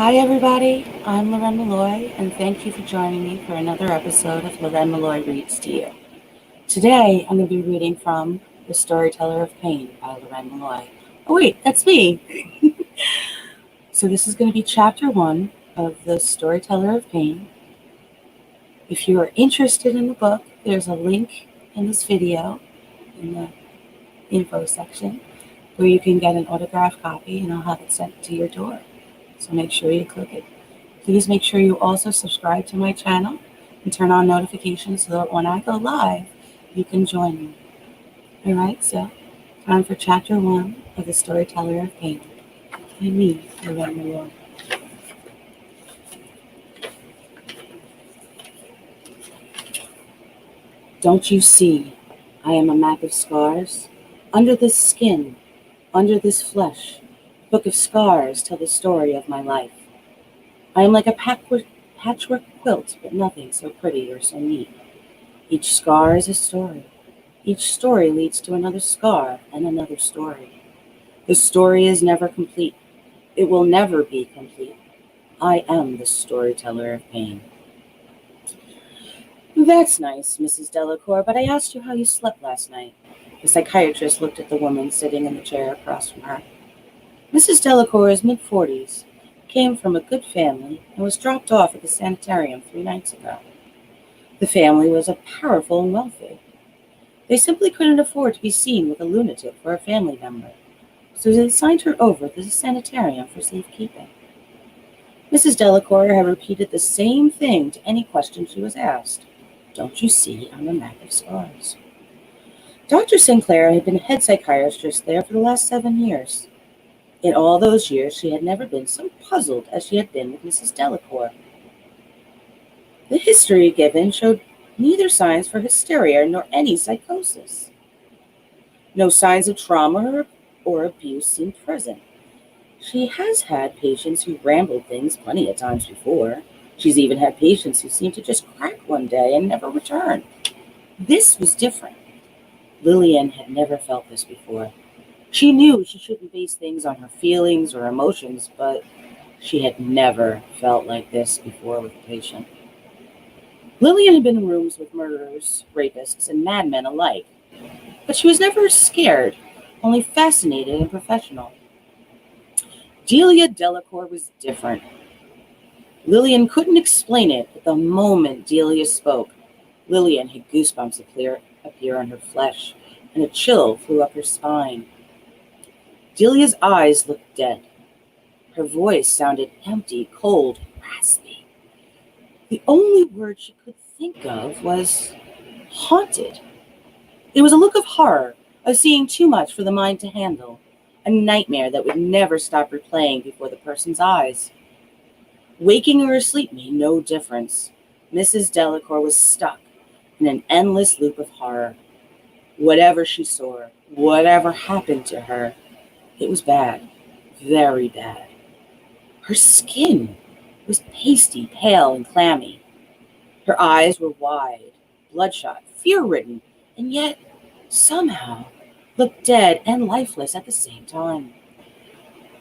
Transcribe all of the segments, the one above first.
Hi, everybody. I'm Loren Molloy, and thank you for joining me for another episode of Loren Molloy Reads to You. Today, I'm going to be reading from The Storyteller of Pain by Loren Molloy. Oh, wait, that's me. So, this is going to be chapter 1 of The Storyteller of Pain. If you are interested in the book, there's a link in this video in the info section where you can get an autographed copy, and I'll have it sent to your door. So, make sure you click it. Please make sure you also subscribe to my channel and turn on notifications so that when I go live, you can join me. All right, so time for chapter 1 of The Storyteller of Pain by me, Loren Molloy. Don't you see, I am a map of scars? Under this skin, under this flesh, book of scars tell the story of my life. I am like a patchwork quilt, but nothing so pretty or so neat. Each scar is a story. Each story leads to another scar and another story. The story is never complete. It will never be complete. I am the storyteller of pain. That's nice, Mrs. Delacour, but I asked you how you slept last night. The psychiatrist looked at the woman sitting in the chair across from her. Mrs. Delacour is mid-40s, came from a good family, and was dropped off at the sanitarium 3 nights ago. The family was powerful and wealthy. They simply couldn't afford to be seen with a lunatic or a family member, so they signed her over to the sanitarium for safekeeping. Mrs. Delacour had repeated the same thing to any question she was asked. Don't you see I'm a map of scars? Dr. Sinclair had been head psychiatrist there for the last 7 years. In all those years, she had never been so puzzled as she had been with Mrs. Delacour. The history given showed neither signs for hysteria nor any psychosis. No signs of trauma or abuse seemed present. She has had patients who rambled things plenty of times before. She's even had patients who seemed to just crack one day and never return. This was different. Lillian had never felt this before. She knew she shouldn't base things on her feelings or emotions, but she had never felt like this before with a patient. Lillian had been in rooms with murderers, rapists, and madmen alike, but she was never scared, only fascinated and professional. Delia Delacour was different. Lillian couldn't explain it, but the moment Delia spoke, Lillian had goosebumps appear on her flesh, and a chill flew up her spine. Delia's eyes looked dead. Her voice sounded empty, cold, raspy. The only word she could think of was haunted. It was a look of horror, of seeing too much for the mind to handle, a nightmare that would never stop replaying before the person's eyes. Waking or asleep made no difference. Mrs. Delacour was stuck in an endless loop of horror. Whatever she saw, whatever happened to her, it was bad, very bad. Her skin was pasty, pale, and clammy. Her eyes were wide, bloodshot, fear-ridden, and yet, somehow, looked dead and lifeless at the same time.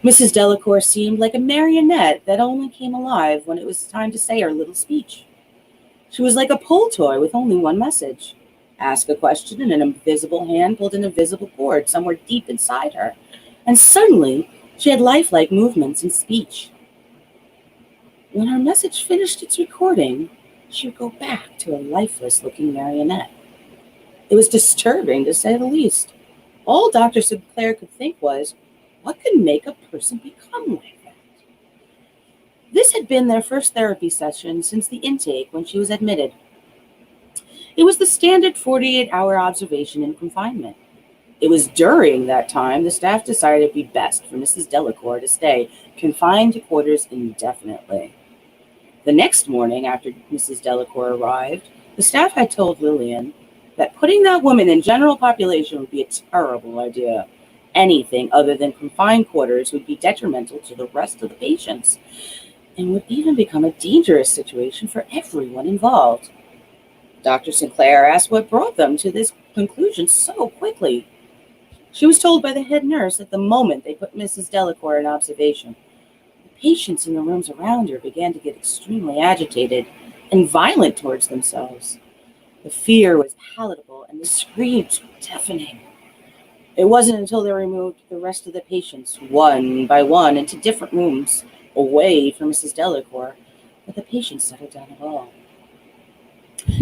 Mrs. Delacour seemed like a marionette that only came alive when it was time to say her little speech. She was like a pull toy with only one message. Ask a question and an invisible hand pulled an invisible cord somewhere deep inside her, and suddenly she had lifelike movements and speech. When her message finished its recording, she would go back to a lifeless-looking marionette. It was disturbing, to say the least. All Dr. Sinclair could think was, what could make a person become like that? This had been their first therapy session since the intake when she was admitted. It was the standard 48-hour observation in confinement. It was during that time the staff decided it would be best for Mrs. Delacour to stay confined to quarters indefinitely. The next morning, after Mrs. Delacour arrived, the staff had told Lillian that putting that woman in general population would be a terrible idea. Anything other than confined quarters would be detrimental to the rest of the patients and would even become a dangerous situation for everyone involved. Dr. Sinclair asked what brought them to this conclusion so quickly. She was told by the head nurse at the moment they put Mrs. Delacour in observation. Patients in the rooms around her began to get extremely agitated and violent towards themselves. The fear was palatable and the screams were deafening. It wasn't until they removed the rest of the patients, one by one, into different rooms away from Mrs. Delacour, that the patients settled down at all.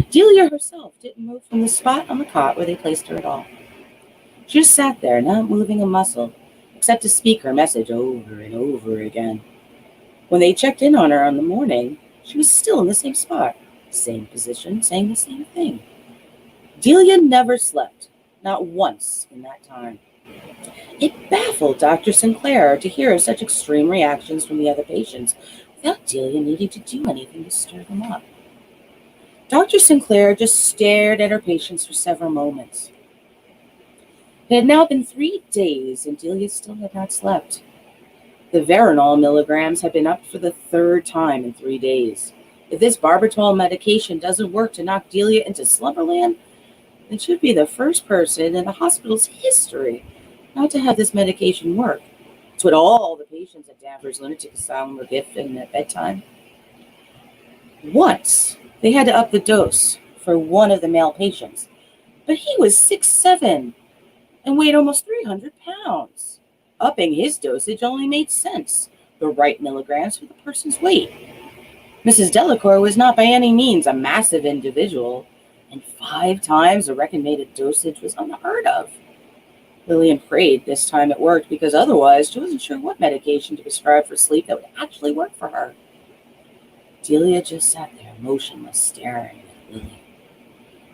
Delia herself didn't move from the spot on the cot where they placed her at all. She just sat there, not moving a muscle, except to speak her message over and over again. When they checked in on her on the morning, she was still in the same spot, same position, saying the same thing. Delia never slept, not once in that time. It baffled Dr. Sinclair to hear of such extreme reactions from the other patients without Delia needing to do anything to stir them up. Dr. Sinclair just stared at her patients for several moments. It had now been 3 days, and Delia still had not slept. The Veronal milligrams had been upped for the 3rd time in 3 days. If this barbital medication doesn't work to knock Delia into slumberland, then she'd be the first person in the hospital's history not to have this medication work. It's what all the patients at Danvers Lunatic Asylum were given at bedtime. Once, they had to up the dose for one of the male patients, but he was 6'7" and weighed almost 300 pounds. Upping his dosage only made sense, the right milligrams for the person's weight. Mrs. Delacour was not by any means a massive individual, and 5 times the recommended dosage was unheard of. Lillian prayed this time it worked, because otherwise she wasn't sure what medication to prescribe for sleep that would actually work for her. Delia just sat there, motionless, staring at Lillian.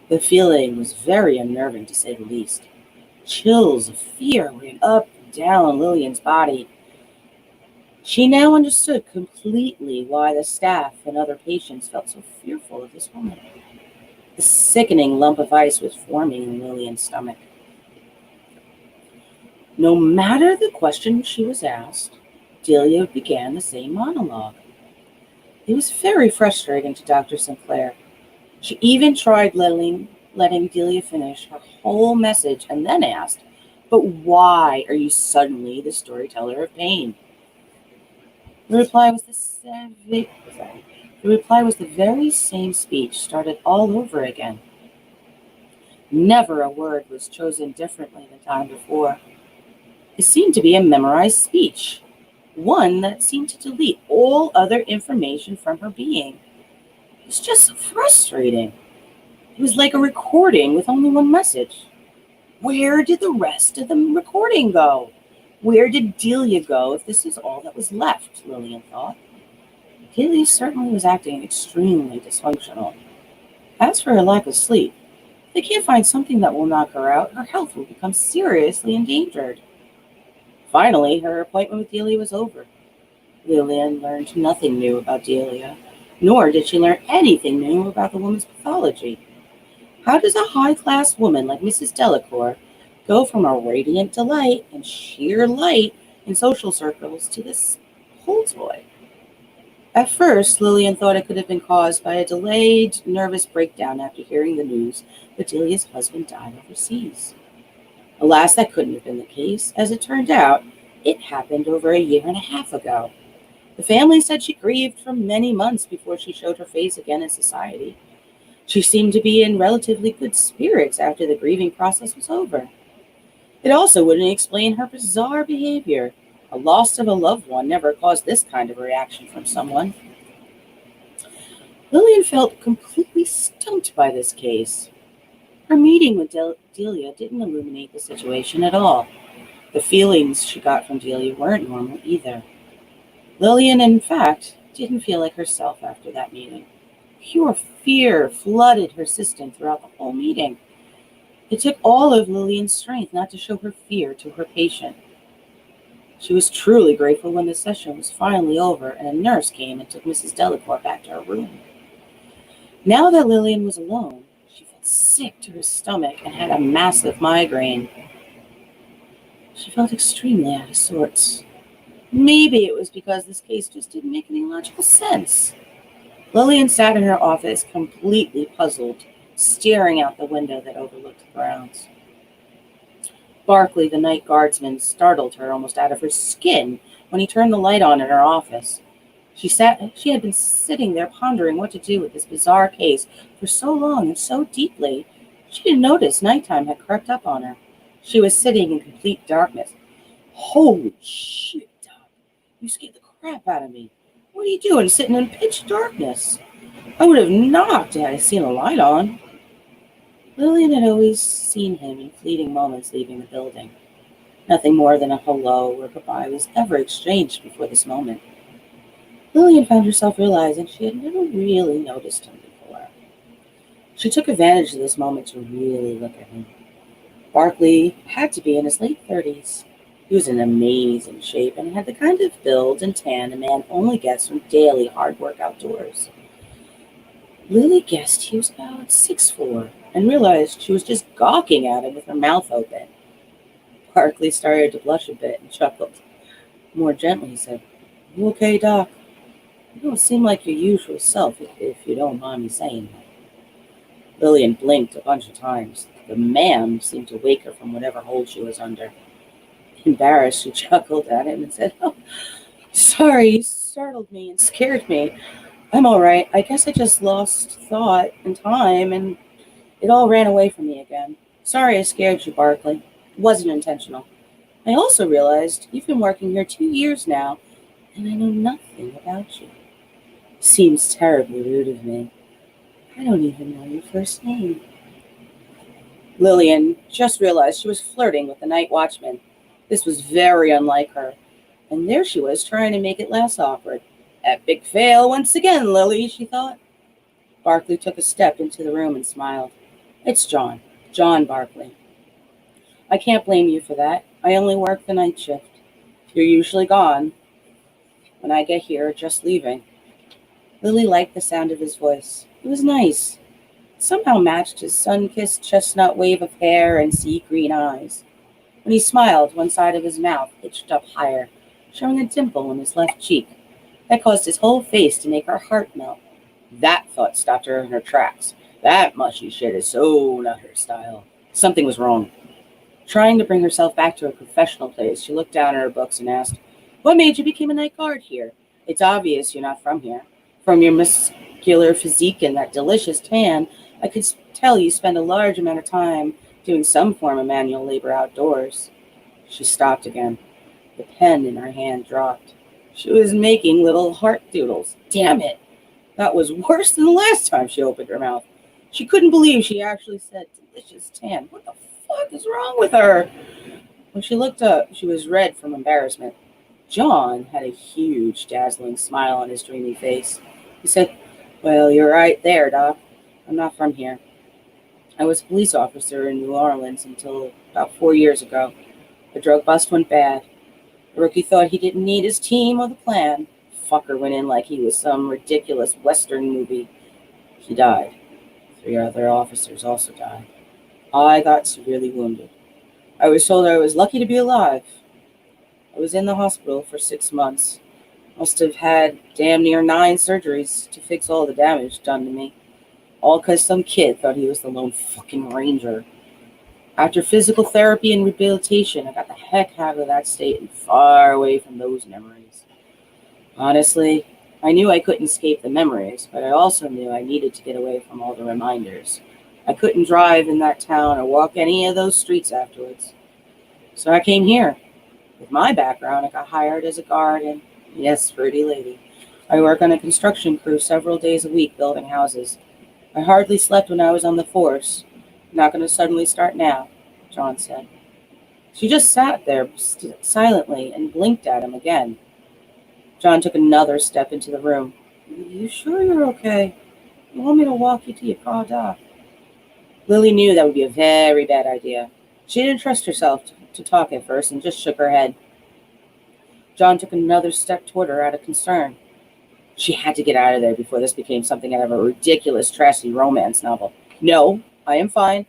The feeling was very unnerving, to say the least. Chills of fear ran up and down Lillian's body. She now understood completely why the staff and other patients felt so fearful of this woman. A sickening lump of ice was forming in Lillian's stomach. No matter the question she was asked, Delia began the same monologue. It was very frustrating to Dr. Sinclair. She even tried letting Delia finish her whole message and then asked, "But why are you suddenly the storyteller of pain?" The reply was the very same speech, started all over again. Never a word was chosen differently than time before. It seemed to be a memorized speech, one that seemed to delete all other information from her being. It was just so frustrating. It was like a recording with only one message. Where did the rest of the recording go? Where did Delia go if this is all that was left, Lillian thought. Delia certainly was acting extremely dysfunctional. As for her lack of sleep, if they can't find something that will knock her out, her health will become seriously endangered. Finally, her appointment with Delia was over. Lillian learned nothing new about Delia, nor did she learn anything new about the woman's pathology. How does a high-class woman like Mrs. Delacour go from a radiant delight and sheer light in social circles to this whole toy? At first, Lillian thought it could have been caused by a delayed, nervous breakdown after hearing the news that Delia's husband died overseas. Alas, that couldn't have been the case. As it turned out, it happened over 1.5 years ago. The family said she grieved for many months before she showed her face again in society. She seemed to be in relatively good spirits after the grieving process was over. It also wouldn't explain her bizarre behavior. A loss of a loved one never caused this kind of reaction from someone. Lillian felt completely stumped by this case. Her meeting with Delia didn't illuminate the situation at all. The feelings she got from Delia weren't normal either. Lillian, in fact, didn't feel like herself after that meeting. Pure fear flooded her system throughout the whole meeting. It took all of Lillian's strength not to show her fear to her patient. She was truly grateful when the session was finally over and a nurse came and took Mrs. Delacour back to her room. Now that Lillian was alone, she felt sick to her stomach and had a massive migraine. She felt extremely out of sorts. Maybe it was because this case just didn't make any logical sense. Lillian sat in her office, completely puzzled, staring out the window that overlooked the grounds. Barkley, the night guardsman, startled her almost out of her skin when he turned the light on in her office. She had been sitting there pondering what to do with this bizarre case for so long and so deeply. She didn't notice nighttime had crept up on her. She was sitting in complete darkness. Holy shit, Doc. You scared the crap out of me. What are you doing sitting in pitch darkness? I would have knocked had I seen a light on. Lillian had always seen him in fleeting moments leaving the building. Nothing more than a hello or goodbye was ever exchanged before this moment. Lillian found herself realizing she had never really noticed him before. She took advantage of this moment to really look at him. Barkley had to be in his late 30s. He was in amazing shape and had the kind of build and tan a man only gets from daily hard work outdoors. Lily guessed he was about 6'4", and realized she was just gawking at him with her mouth open. Barkley started to blush a bit and chuckled. More gently, he said, "You okay, Doc? You don't seem like your usual self, if you don't mind me saying that." Lillian blinked a bunch of times. The ma'am seemed to wake her from whatever hold she was under. Embarrassed, she chuckled at him and said, "Oh, sorry, you startled me and scared me. I'm all right. I guess I just lost thought and time, and it all ran away from me again. Sorry I scared you, Barkley. It wasn't intentional. I also realized you've been working here 2 years now, and I know nothing about you. Seems terribly rude of me. I don't even know your first name." Lillian just realized she was flirting with the night watchman. This was very unlike her, and there she was trying to make it less awkward. "Epic fail once again, Lily," she thought. Barkley took a step into the room and smiled. "It's John Barkley. I can't blame you for that. I only work the night shift. You're usually gone when I get here, just leaving." Lily liked the sound of his voice. It was nice. It somehow matched his sun-kissed chestnut wave of hair and sea-green eyes. When he smiled, one side of his mouth hitched up higher, showing a dimple in his left cheek. That caused his whole face to make her heart melt. That thought stopped her in her tracks. That mushy shit is so not her style. Something was wrong. Trying to bring herself back to a professional place, she looked down at her books and asked, "What made you become a night guard here? It's obvious you're not from here. From your muscular physique and that delicious tan, I could tell you spend a large amount of time doing some form of manual labor outdoors." She stopped again. The pen in her hand dropped. She was making little heart doodles. Damn it! That was worse than the last time she opened her mouth. She couldn't believe she actually said delicious tan. What the fuck is wrong with her? When she looked up, she was red from embarrassment. John had a huge, dazzling smile on his dreamy face. He said, "Well, you're right there, Doc. I'm not from here. I was a police officer in New Orleans until about 4 years ago. The drug bust went bad. The rookie thought he didn't need his team or the plan. Fucker went in like he was some ridiculous Western movie. He died. 3 other officers also died. I got severely wounded. I was told I was lucky to be alive. I was in the hospital for 6 months. Must have had damn near 9 surgeries to fix all the damage done to me. All because some kid thought he was the lone fucking ranger. After physical therapy and rehabilitation, I got the heck out of that state and far away from those memories. Honestly, I knew I couldn't escape the memories, but I also knew I needed to get away from all the reminders. I couldn't drive in that town or walk any of those streets afterwards. So I came here. With my background, I got hired as a guard, and yes, pretty lady, I work on a construction crew several days a week building houses. I hardly slept when I was on the force. Not going to suddenly start now, John said. She just sat there silently and blinked at him again. John took another step into the room. You sure you're okay? You want me to walk you to your car, Doc? Lily knew that would be a very bad idea. She didn't trust herself to talk at first and just shook her head. John took another step toward her out of concern. She had to get out of there before this became something out of a ridiculous, trashy romance novel. "No, I am fine.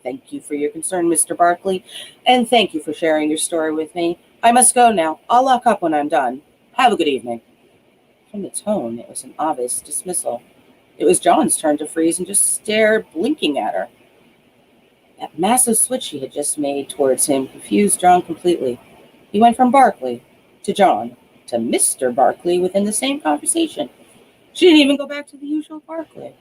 Thank you for your concern, Mr. Barkley, and thank you for sharing your story with me. I must go now. I'll lock up when I'm done. Have a good evening." From the tone, it was an obvious dismissal. It was John's turn to freeze and just stare, blinking at her. That massive switch she had just made towards him confused John completely. He went from Barkley to John to Mr. Barkley within the same conversation. She didn't even go back to the usual Barkley.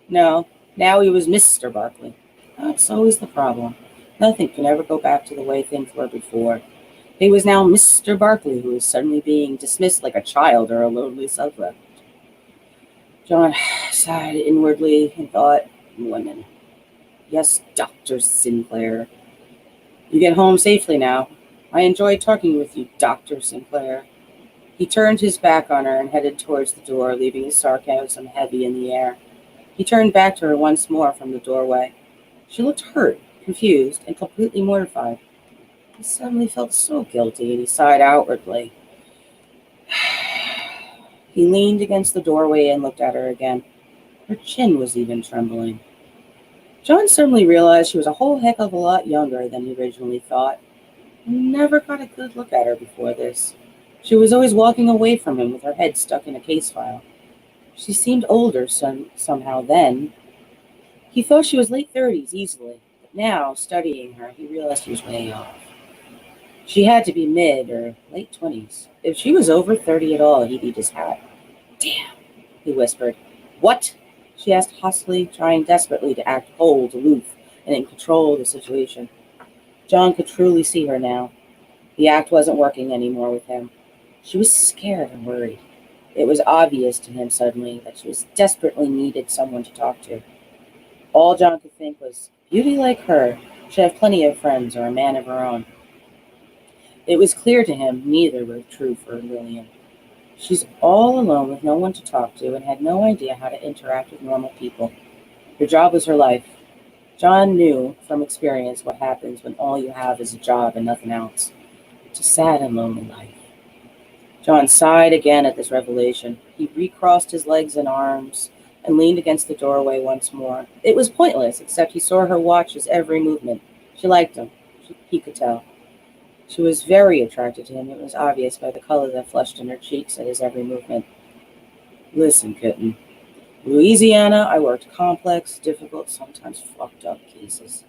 No, now he was Mr. Barkley. That's always the problem. Nothing can ever go back to the way things were before. He was now Mr. Barkley, who was suddenly being dismissed like a child or a lonely subject. John sighed inwardly and thought, women. Yes, Dr. Sinclair. You get home safely now. I enjoyed talking with you, Dr. Sinclair. He turned his back on her and headed towards the door, leaving his sarcasm heavy in the air. He turned back to her once more from the doorway. She looked hurt, confused, and completely mortified. He suddenly felt so guilty, and he sighed outwardly. He leaned against the doorway and looked at her again. Her chin was even trembling. John suddenly realized she was a whole heck of a lot younger than he originally thought. He never got a good look at her before this. She was always walking away from him with her head stuck in a case file. She seemed older somehow then. He thought she was late 30s easily, but now, studying her, he realized he was way off. She had to be mid or late 20s. If she was over 30 at all, he'd eat his hat. Damn, he whispered. What? She asked huskily, trying desperately to act cold, aloof, and in control of the situation. John could truly see her now. The act wasn't working anymore with him. She was scared and worried. It was obvious to him suddenly that she was desperately needed someone to talk to. All John could think was, beauty like her should have plenty of friends or a man of her own. It was clear to him neither were true for Lillian. She's all alone with no one to talk to and had no idea how to interact with normal people. Her job was her life. John knew from experience what happens when all you have is a job and nothing else. It's a sad and lonely life. John sighed again at this revelation. He recrossed his legs and arms and leaned against the doorway once more. It was pointless, except he saw her watch his every movement. She liked him. He could tell. She was very attracted to him. It was obvious by the color that flushed in her cheeks at his every movement. Listen, kitten. Louisiana, I worked complex, difficult, sometimes fucked up cases.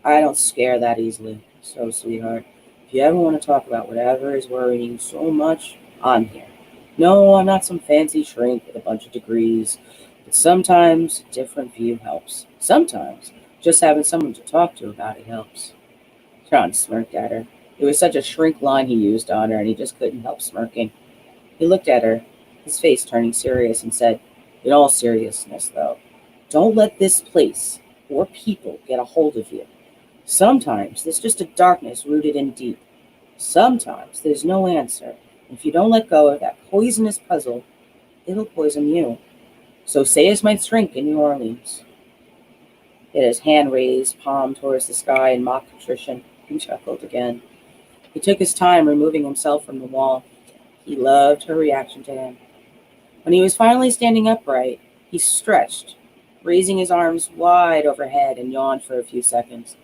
I don't scare that easily. So, sweetheart, if you ever want to talk about whatever is worrying you so much, I'm here. No, I'm not some fancy shrink with a bunch of degrees, but sometimes a different view helps. Sometimes just having someone to talk to about it helps. John smirked at her. It was such a shrink line he used on her, and he just couldn't help smirking. He looked at her, his face turning serious, and said, in all seriousness, though, don't let this place or people get a hold of you. Sometimes there's just a darkness rooted in deep. Sometimes there's no answer. If you don't let go of that poisonous puzzle, it'll poison you. So say as might shrink in New Orleans. He had his hand raised, palm towards the sky in mock contrition. He chuckled again. He took his time removing himself from the wall. He loved her reaction to him. When he was finally standing upright, he stretched, raising his arms wide overhead, and yawned for a few seconds.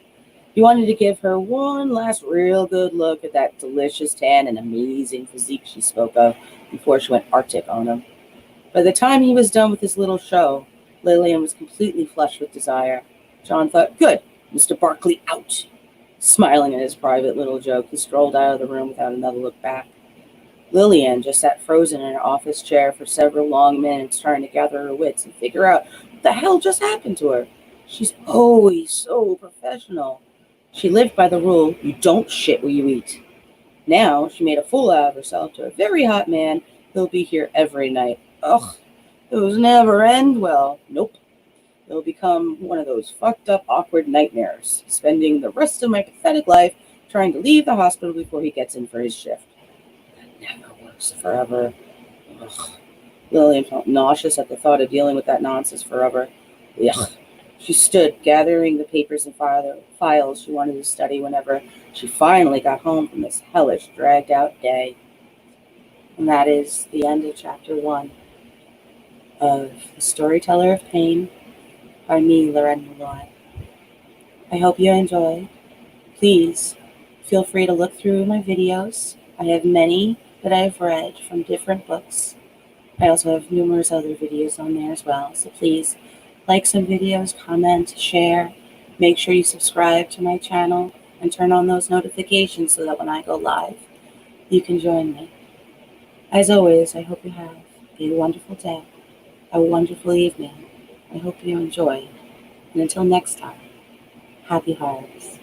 He wanted to give her one last real good look at that delicious tan and amazing physique she spoke of before she went Arctic on him. By the time he was done with his little show, Lillian was completely flushed with desire. John thought, good, Mr. Barkley out. Smiling at his private little joke, he strolled out of the room without another look back. Lillian just sat frozen in her office chair for several long minutes, trying to gather her wits and figure out what the hell just happened to her. She's always so professional. She lived by the rule, you don't shit where you eat. Now she made a fool out of herself to a very hot man who'll be here every night. Ugh, those never end well. Nope. It'll become one of those fucked up, awkward nightmares, spending the rest of my pathetic life trying to leave the hospital before he gets in for his shift. That never works forever. Ugh. Lillian felt nauseous at the thought of dealing with that nonsense forever. Ugh. She stood, gathering the papers and files she wanted to study whenever she finally got home from this hellish, dragged-out day. And that is the end of Chapter 1 of The Storyteller of Pain by me, Loren Molloy. I hope you enjoyed. Please feel free to look through my videos. I have many that I've read from different books. I also have numerous other videos on there as well, so please like some videos, comment, share, Make sure you subscribe to my channel and turn on those notifications so that when I go live, you can join me. As always, I hope you have a wonderful day, a wonderful evening. I hope you enjoy. And until next time, happy horrors.